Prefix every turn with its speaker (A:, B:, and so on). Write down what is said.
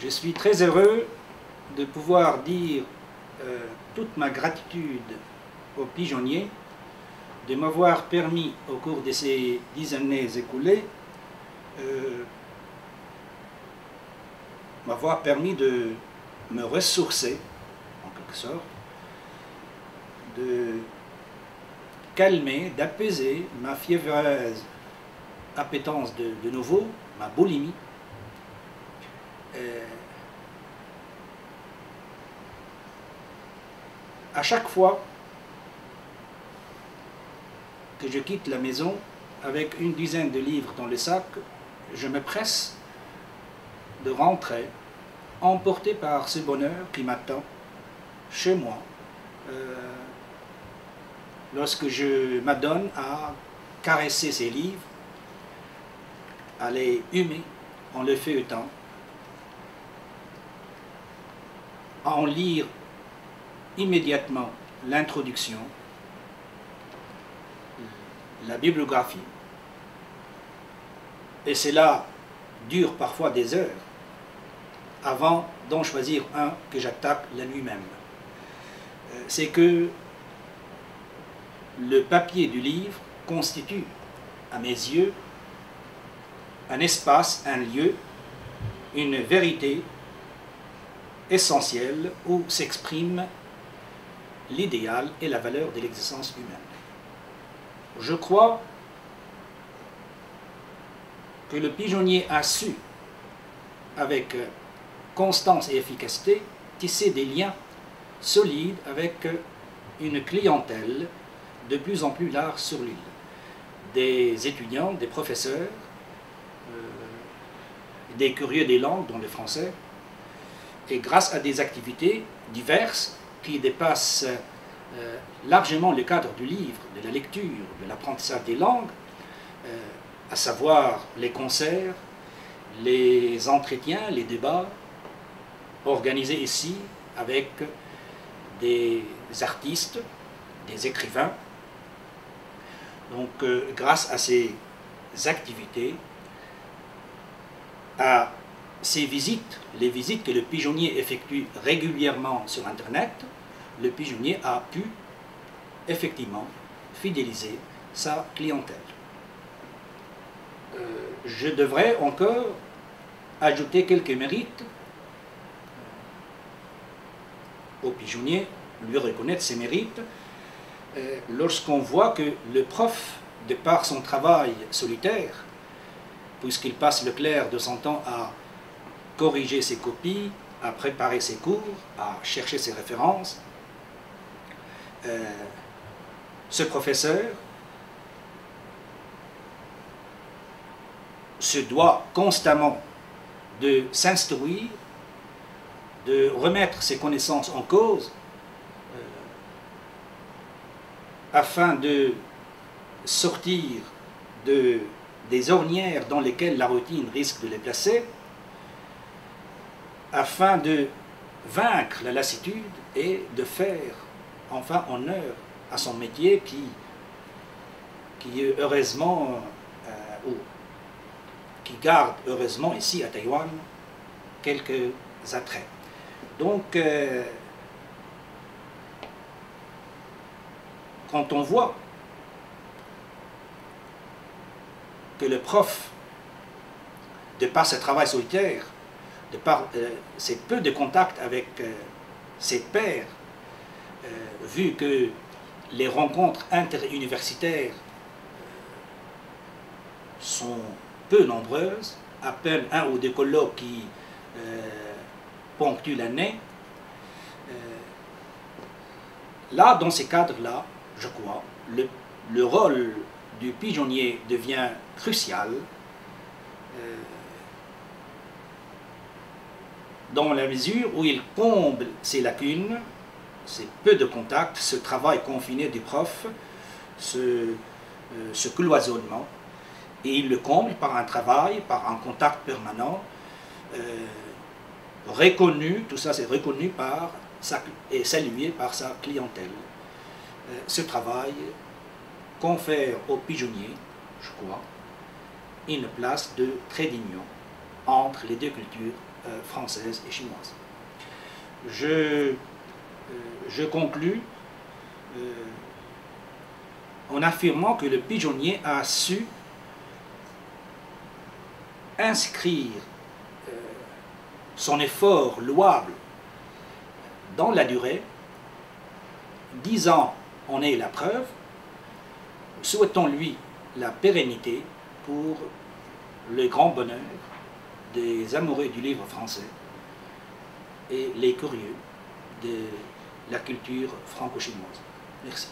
A: Je suis très heureux de pouvoir dire toute ma gratitude aux pigeonniers de m'avoir permis au cours de ces 10 années écoulées m'avoir permis de me ressourcer en quelque sorte, de calmer, d'apaiser ma fiévreuse appétence de nouveau, ma boulimie. À chaque fois que je quitte la maison avec une dizaine de livres dans le sac, je me presse de rentrer, emporté par ce bonheur qui m'attend chez moi, lorsque je m'adonne à caresser ces livres, à les humer en les feuilletant, à en lire immédiatement l'introduction, la bibliographie, et cela dure parfois des heures avant d'en choisir un que j'attaque la nuit même. C'est que le papier du livre constitue, à mes yeux, un espace, un lieu, une vérité essentielle où s'exprime l'idéal et la valeur de l'existence humaine. Je crois que le pigeonnier a su, avec constance et efficacité, tisser des liens solides avec une clientèle de plus en plus large sur l'île. Des étudiants, des professeurs, des curieux des langues, dont le français, et grâce à des activités diverses qui dépassent largement le cadre du livre, de la lecture, de l'apprentissage des langues, à savoir les concerts, les entretiens, les débats, organisés ici avec des artistes, des écrivains. Donc, grâce à ces activités, à ces visites, les visites que le pigeonnier effectue régulièrement sur Internet, le pigeonnier a pu effectivement fidéliser sa clientèle. Je devrais encore ajouter quelques mérites au pigeonnier, lui reconnaître ses mérites, lorsqu'on voit que le prof, de par son travail solitaire, puisqu'il passe le clair de son temps à corriger ses copies, à préparer ses cours, à chercher ses références, ce professeur se doit constamment de s'instruire, de remettre ses connaissances en cause, afin de sortir des ornières dans lesquelles la routine risque de les placer, afin de vaincre la lassitude et de faire enfin honneur à son métier qui heureusement, qui garde heureusement ici à Taïwan quelques attraits. Donc, quand on voit que le prof, de par ce travail solitaire, de par ses peu de contact avec ses pairs, vu que les rencontres interuniversitaires sont peu nombreuses, à peine un ou deux colloques qui ponctuent l'année, là, dans ces cadres-là, je crois, le rôle du pigeonnier devient crucial dans la mesure où il comble ces lacunes, ces peu de contact, ce travail confiné du prof, ce cloisonnement, et il le comble par un travail, par un contact permanent, reconnu, tout ça c'est reconnu par et salué par sa clientèle. Ce travail confère au pigeonnier, je crois, une place de très digne entre les deux cultures françaises et chinoises. Je conclus en affirmant que le pigeonnier a su inscrire son effort louable dans la durée. 10 ans en est la preuve. Souhaitons-lui la pérennité pour le grand bonheur des amoureux du livre français et les curieux de la culture franco-chinoise. Merci.